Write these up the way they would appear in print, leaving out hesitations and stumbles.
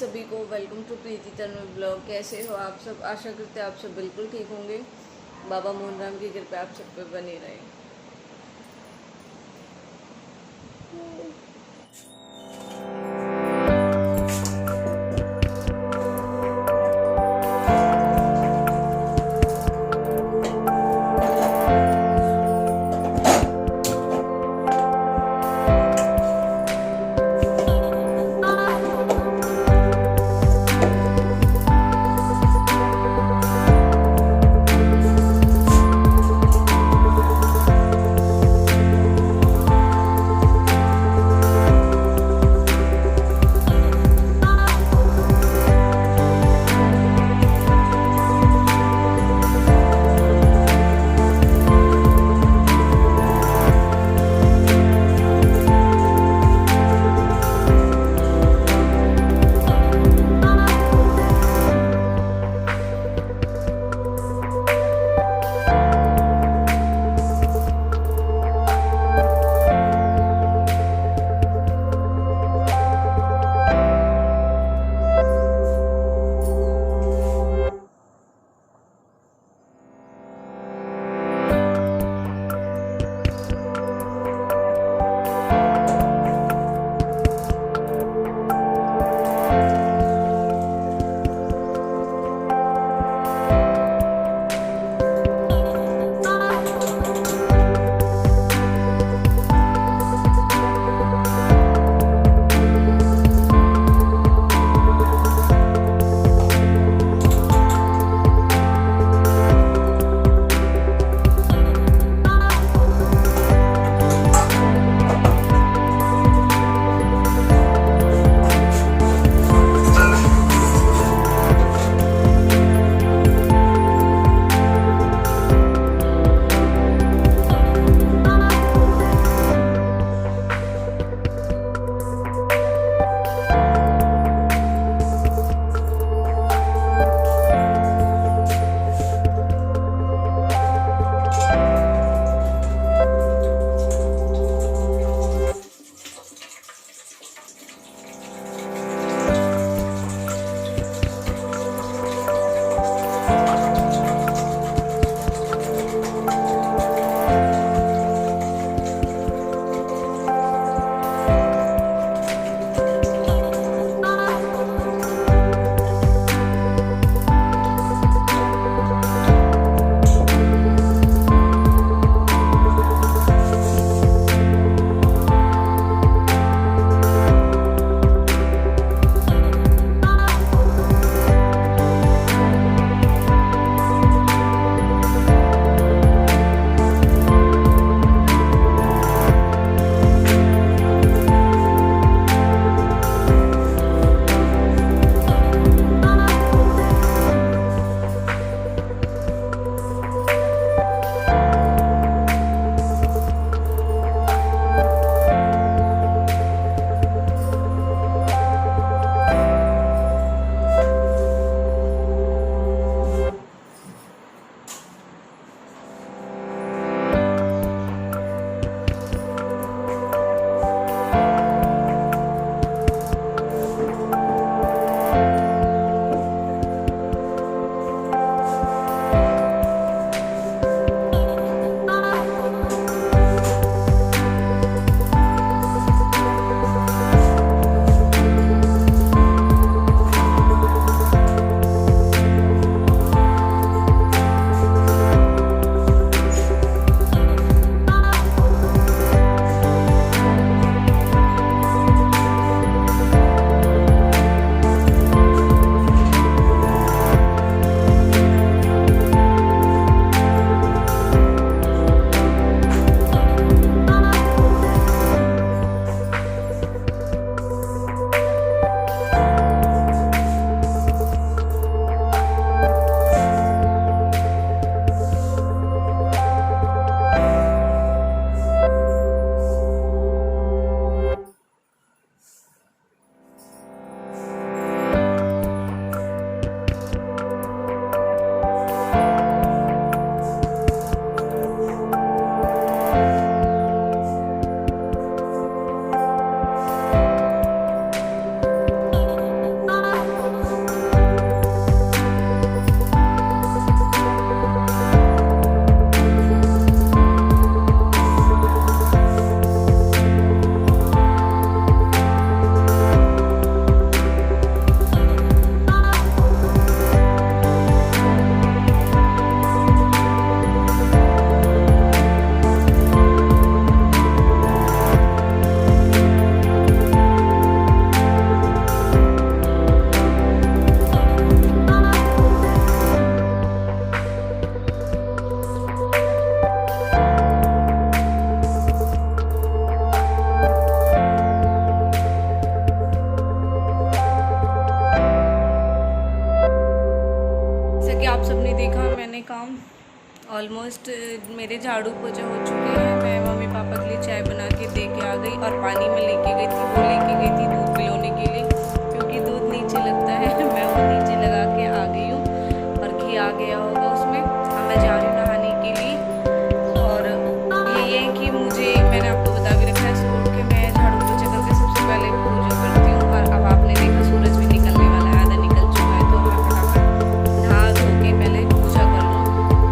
सभी को, welcome to Preeti Tanmay blog. कैसे हो आप सब? आशा करते हैं आप सब बिल्कुल ठीक होंगे। बाबा मोहन राम की कृपा आप सब पे बनी रहे। झाड़ू पोछा हो चुके हैं। मैं मम्मी पापा के लिए चाय बना के दे के आ गई और पानी में लेके गई थी, वो लेके गई थी दूध पिलाने के लिए, क्योंकि दूध नीचे लगता है। मैं वो नीचे लगा के आ गई हूँ और घी आ गया होगा उसमें। अब मैं जा रही हूँ नहाने के लिए। और ये है कि मुझे, मैंने आपको बता भी रखा है, सुबह के मैं झाड़ू पोछा करके सबसे पहले पूजा करती हूँ। और अब आपने देखा सूरज भी निकलने वाला है, आधा निकल चुका है, तो मैं फटाफट नहा धो के पहले पूजा कर लूँ।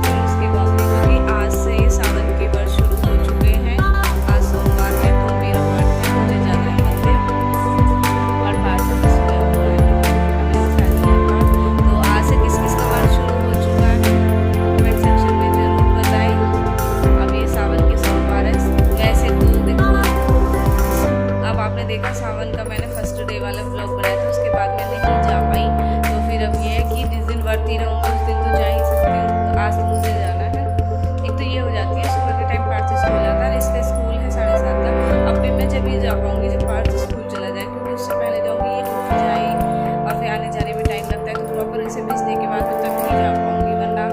फिर उसके बाद क्योंकि आज से सावन के व्रत शुरू हो चुके हैं। आज सोमवार है तो मेरा व्रत है, मुझे जाना है मंदिर और बाहर से सुबह हो रहा है। तो आज से किस किस का व्रत शुरू हो चुका है कमेंट सेक्शन में जरूर बताएं। अब ये सावन के सोमवार है। वैसे तो देखो, अब आपने देखा सावन का मैंने फर्स्ट डे वाला व्लॉग बनाया था, उसके बाद मैं नहीं जा पाई। तो फिर अब ये है कि जिस दिन व्रती रहूँगी उस दिन तो जा ही सकती हूँ। तो आज तो मुझे जाना है। एक तो ये हो जाती है सुबह के टाइम पार्थ स्कूल जाता है, इसलिए स्कूल है 7:30 का। अब भी मैं जब ही जा पाऊँगी जब पार्थ स्कूल चला जाए, क्योंकि उससे पहले जाऊँगी ये उठ जाए और फिर आने जाने में टाइम लगता है। तो प्रॉपर इसे भेजने के बाद तब तक नहीं जा पाऊँगी, वरना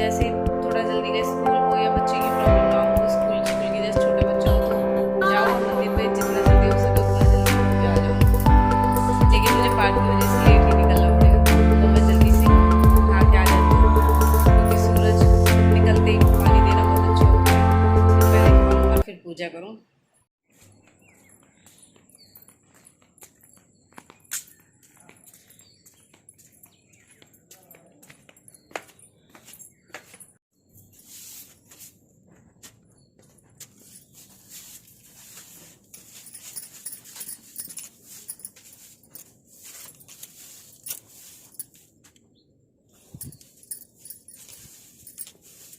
जैसे थोड़ा जल्दी का स्कूल हो या बच्चे की प्रॉब्लम ना हो, स्कूल के जैसे छोटे बच्चों को जाओ मंदिर पे, जितना जल्दी हो सके उतना जल्दी उठ के आ जाओ। लेकिन मुझे पार्क की वजह से लेट ही निकलना पड़ेगा, तो मैं जल्दी से नहा के आ जाती हूँ, क्योंकि सूरज निकलते ही पानी देना बहुत अच्छा होता है। तो पहले नहाऊँ और फिर पूजा करूँ।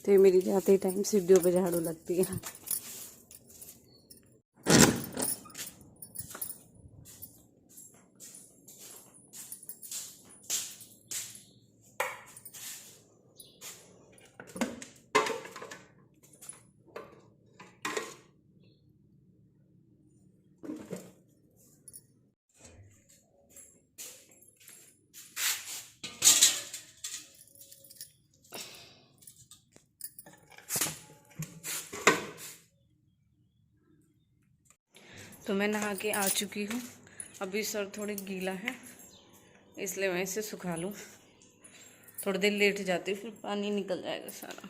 तो ये मेरी जाते ही टाइम सीढ़ियों पे झाड़ू लगती है। तो मैं नहा के आ चुकी हूँ। अभी सर थोड़े गीला है, इसलिए मैं इसे सुखा लूँ। थोड़ी देर लेट जाती हूँ, फिर पानी निकल जाएगा सारा।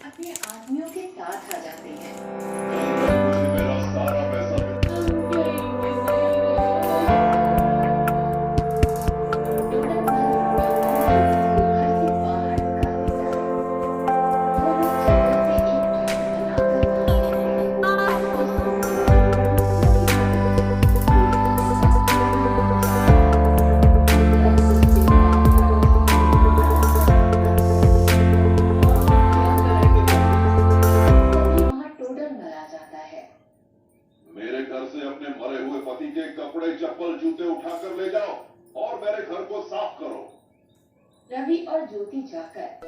अपने आदमियों के साथ आ जाते हैं। मेरा सारा पैसा मेरे घर से अपने मरे हुए पति के कपड़े चप्पल जूते उठाकर ले जाओ और मेरे घर को साफ करो। रवि और ज्योति जाकर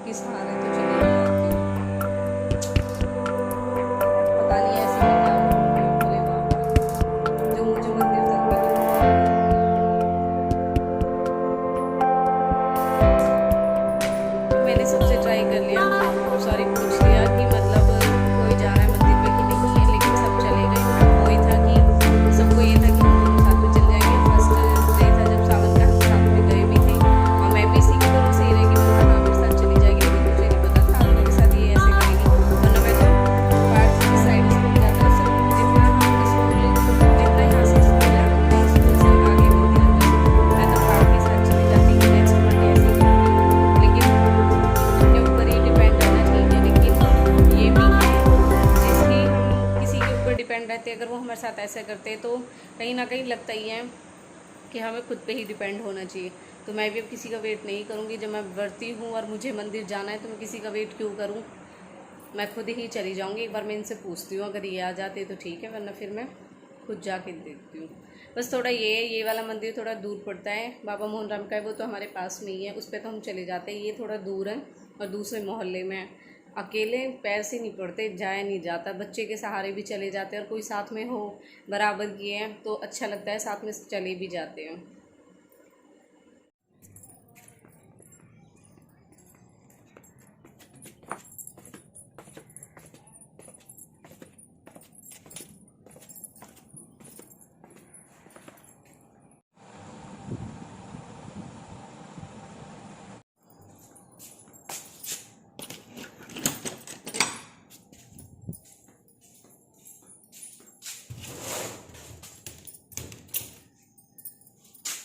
सबके सहारे तो चली जाती हूँ। पता नहीं ऐसे में क्या होगा, बोले बाबा जो मुझे मंदिर तक मिले। मैंने सबसे ट्राई कर लिया, सॉरी पूछ लिया कि मतलब कोई जा रहा है मंदिर पे कि नहीं है, लेकिन सब चले गए। वही था कि सबको ये था कि हम साथ में चल जाएंगे। फर्स्ट डे था जब सावन का, हम साथ में गए भी थे और मैं भी इसी की तरफ से ही रही कि हाँ मेरे साथ चली जाएगी, लेकिन मुझे नहीं पता था मेरे साथ ये ऐसे करेगी। वरना मैं तो पार्क की साइड से भी जाता सब जितना हम स्कूल जितना यहाँ से स्कूल है उतना स्कूल से आगे मंदिर है, मैं तो पार्क के साथ चली जाती कि नेक्स्ट मंडे ऐसे ही। लेकिन अपने ऊपर ही डिपेंड रहना ठीक है, लेकिन ये भी है जिसकी हम किसी के ऊपर डिपेंड रहते हैं, अगर वो हमारे साथ ऐसा करते तो कहीं ना कहीं लगता ही है कि हमें खुद पे ही डिपेंड होना चाहिए। तो मैं भी अब किसी का वेट नहीं करूँगी। जब मैं वर्ती हूँ और मुझे मंदिर जाना है तो मैं किसी का वेट क्यों करूँ, मैं खुद ही चली जाऊँगी। एक बार मैं इनसे पूछती हूँ, अगर ये आ जाते तो ठीक है, वरना फिर मैं खुद जाके देखती हूँ। बस थोड़ा ये वाला मंदिर थोड़ा दूर पड़ता है, बाबा मोहन राम का है, वो तो हमारे पास में ही है, उस पर तो हम चले जाते हैं। ये थोड़ा दूर है और दूसरे मोहल्ले में है, अकेले पैर से नहीं पड़ते, जाया नहीं जाता। बच्चे के सहारे भी चले जाते हैं और कोई साथ में हो बराबर किए हैं तो अच्छा लगता है, साथ में चले भी जाते हैं।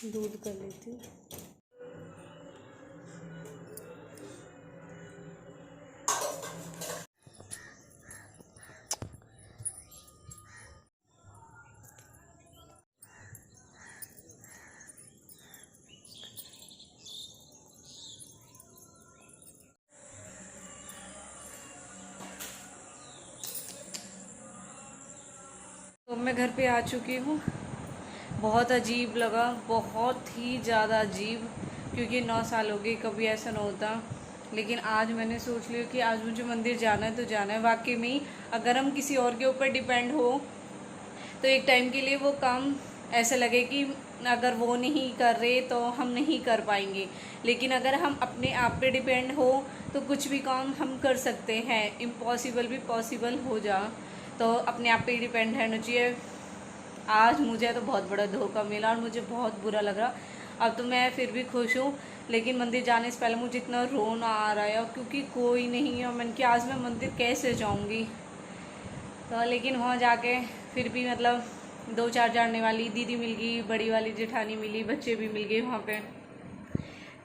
दूध कर लेती हूँ। तो मैं घर पे आ चुकी हूँ। बहुत अजीब लगा, बहुत ही ज़्यादा अजीब, क्योंकि 9 साल हो गए, कभी ऐसा ना होता। लेकिन आज मैंने सोच लिया कि आज मुझे मंदिर जाना है तो जाना है। वाकई में अगर हम किसी और के ऊपर डिपेंड हो तो एक टाइम के लिए वो काम ऐसा लगे कि अगर वो नहीं कर रहे तो हम नहीं कर पाएंगे। लेकिन अगर हम अपने आप पे डिपेंड हो तो कुछ भी काम हम कर सकते हैं, इम्पॉसिबल भी पॉसिबल हो जा। तो अपने आप पे ही डिपेंड रहना चाहिए। आज मुझे तो बहुत बड़ा धोखा मिला और मुझे बहुत बुरा लग रहा। अब तो मैं फिर भी खुश हूँ, लेकिन मंदिर जाने से पहले मुझे इतना रोना आ रहा है क्योंकि कोई नहीं है। मैंने कि आज मैं मंदिर कैसे जाऊँगी। तो लेकिन वहाँ जाके फिर भी मतलब 2-4 जानने वाली दीदी मिल गई, बड़ी वाली जेठानी मिली, बच्चे भी मिल गए वहाँ पे।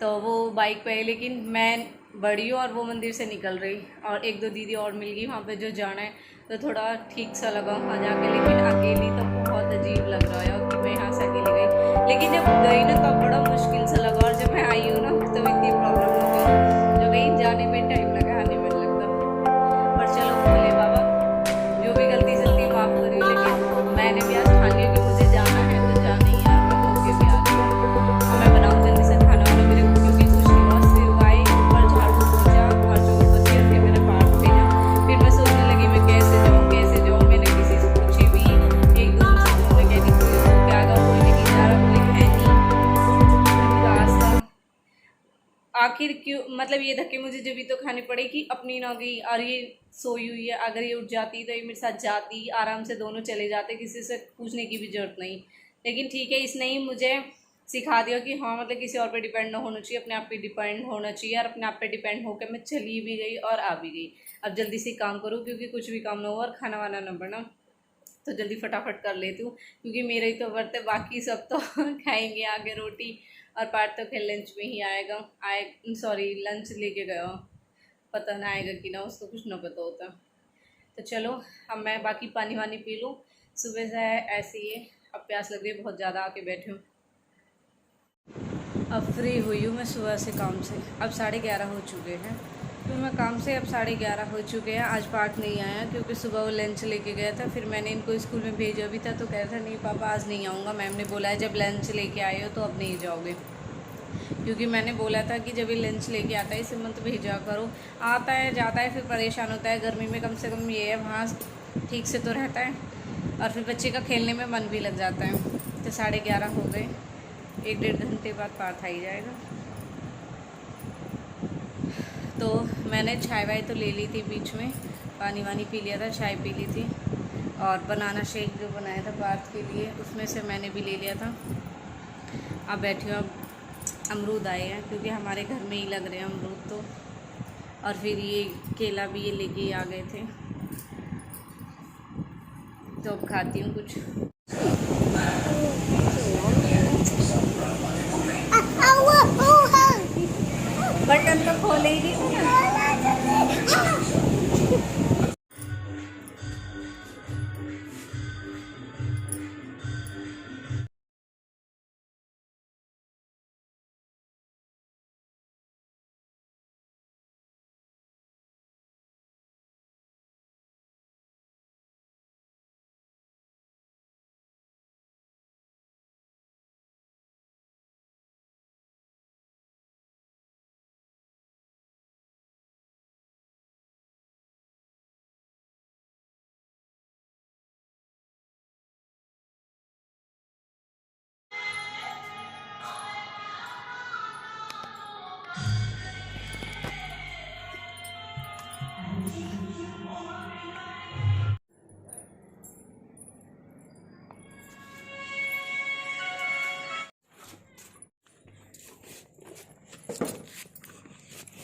तो वो बाइक पे, लेकिन मैं बड़ी हूँ और वो मंदिर से निकल रही, और 1-2 दीदी और मिल गई वहाँ पे जो जाना है। तो थोड़ा ठीक सा लगा वहाँ जाके, लेकिन अकेली तो बहुत अजीब लग रहा है कि मैं यहाँ से अकेली गई। लेकिन जब गई ना तब बड़ा मुश्किल सा लगा, और जब मैं आई हूँ ना तो इतनी प्रॉब्लम हो गई। जो कहीं जाने में टाइम लगा, आने में लगता। पर चलो भोले बाबा जो भी गलती सलती माफ़ करी, लेकिन मैंने भी आज ठान लिया कि मुझे जाना है तो जाना ही यार। मैं होके भी आ गई। और मैं बनाऊँ जल्दी से खाना वाना, मेरे को क्योंकि कुछ नहीं हुआ। सिर्फ आई ऊपर झाड़ू पोछा और जो बच्चे थे मैंने पार्क भेजा। फिर मैं सोचने लगी मैं कैसे जाऊँ। मैंने किसी से पूछी भी, 1-2 से घूमने कहती कोई हो क्या आगा, कोई नहीं जा रहा, कोई है नहीं रास्ता। आखिर क्यों, मतलब ये धक्के मुझे जब भी तो खाने पड़े कि अपनी ना गई और ये सोई हुई है। अगर ये उठ जाती तो ये मेरे साथ जाती, आराम से दोनों चले जाते, किसी से पूछने की भी ज़रूरत नहीं। लेकिन ठीक है, इसने ही मुझे सिखा दिया कि हाँ मतलब किसी और पे डिपेंड ना होना चाहिए, अपने आप पे डिपेंड होना चाहिए। और अपने आप पे डिपेंड होकर मैं चली भी गई और आ भी गई। अब जल्दी से काम करूँ क्योंकि कुछ भी काम ना हो और खाना वाना ना बना, तो जल्दी फटाफट कर लेती हूँ क्योंकि मेरे ही तो व्रत है। बाकी सब तो खाएंगे आगे रोटी, और पार्ट तो फिर लंच में ही आएगा। सॉरी लंच लेके गया, पता ना आएगा कि ना, उसको कुछ ना पता होता। तो चलो अब मैं बाकी पानी वानी पी लूँ, सुबह से ऐसे ही है, अब प्यास लग रही है बहुत ज़्यादा, आके बैठी हूँ। अब फ्री हुई हूँ मैं सुबह से काम से। अब 11:30 हो चुके हैं, तो मैं काम से अब 11:30 हो चुके हैं। आज पार्ट नहीं आया क्योंकि सुबह वो लंच लेके गया था, फिर मैंने इनको स्कूल में भेजा भी था तो कह रहा था नहीं पापा आज नहीं आऊँगा, मैम ने बोला है जब लंच लेके आए हो तो अब नहीं जाओगे। क्योंकि मैंने बोला था कि जब ये लंच लेके आता है इसे मत भेजा करो। आता है जाता है फिर परेशान होता है। गर्मी में कम से कम ये है वहाँ ठीक से तो रहता है और फिर बच्चे का खेलने में मन भी लग जाता है। तो 11:30 हो गए, 1-1.5 घंटे बाद पार्थ आ ही जाएगा। तो मैंने चाय वाय तो ले ली थी, बीच में पानी वानी पी लिया था, चाय पी ली थी और बनाना शेक जो बनाया था पार्थ के लिए उसमें से मैंने भी ले लिया था। अब बैठी हूँ, अब अमरूद आए हैं क्योंकि हमारे घर में ही लग रहे हैं अमरूद तो, और फिर ये केला भी ये लेके आ गए थे तो अब खाती हूँ कुछ। बटन तो खोले ही नहीं था।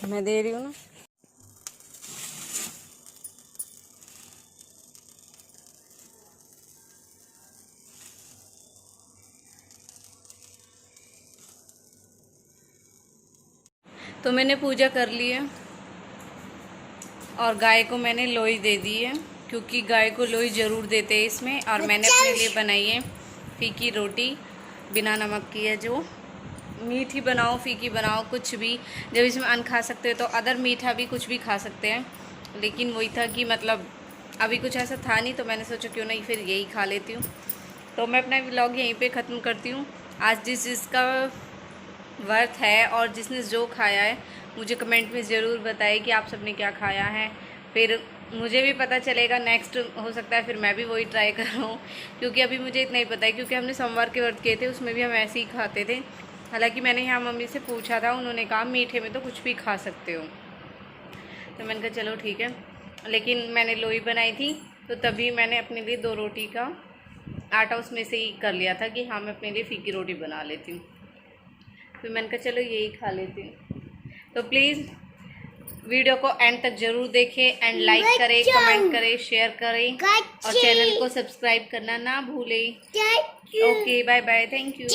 मैं दे रही हूँ ना। तो मैंने पूजा कर ली है और गाय को मैंने लोई दे दी है क्योंकि गाय को लोई ज़रूर देते हैं इसमें। और मैंने अपने लिए बनाई है फीकी रोटी बिना नमक की है, जो मीठी बनाओ फीकी बनाओ कुछ भी, जब इसमें अन्न खा सकते हो तो अदर मीठा भी कुछ भी खा सकते हैं, लेकिन वही था कि मतलब अभी कुछ ऐसा था नहीं तो मैंने सोचा क्यों नहीं फिर यही खा लेती हूँ। तो मैं अपना व्लॉग यहीं पे ख़त्म करती हूँ। आज जिसका वर्थ है और जिसने जो खाया है मुझे कमेंट में ज़रूर बताइए कि आप सबने क्या खाया है, फिर मुझे भी पता चलेगा। नेक्स्ट हो सकता है फिर मैं भी वही ट्राई कर रहा हूँ, क्योंकि अभी मुझे इतना ही पता है क्योंकि हमने सोमवार के व्रत किए थे उसमें भी हम ऐसे ही खाते थे। हालांकि मैंने यहाँ मम्मी से पूछा था, उन्होंने कहा मीठे में तो कुछ भी खा सकते हो, तो मैंने कहा चलो ठीक है। लेकिन मैंने लोई बनाई थी तो तभी मैंने अपने लिए 2 रोटी का आटा उसमें से ही कर लिया था कि हाँ मैं अपने लिए फीकी रोटी बना लेती हूँ। फिर मैंने कहा चलो यही खा लेती हूँ। तो प्लीज़ वीडियो को एंड तक ज़रूर देखें एंड लाइक करें, कमेंट करें, शेयर करें और चैनल को सब्सक्राइब करना ना भूलें। Okay bye bye, thank you.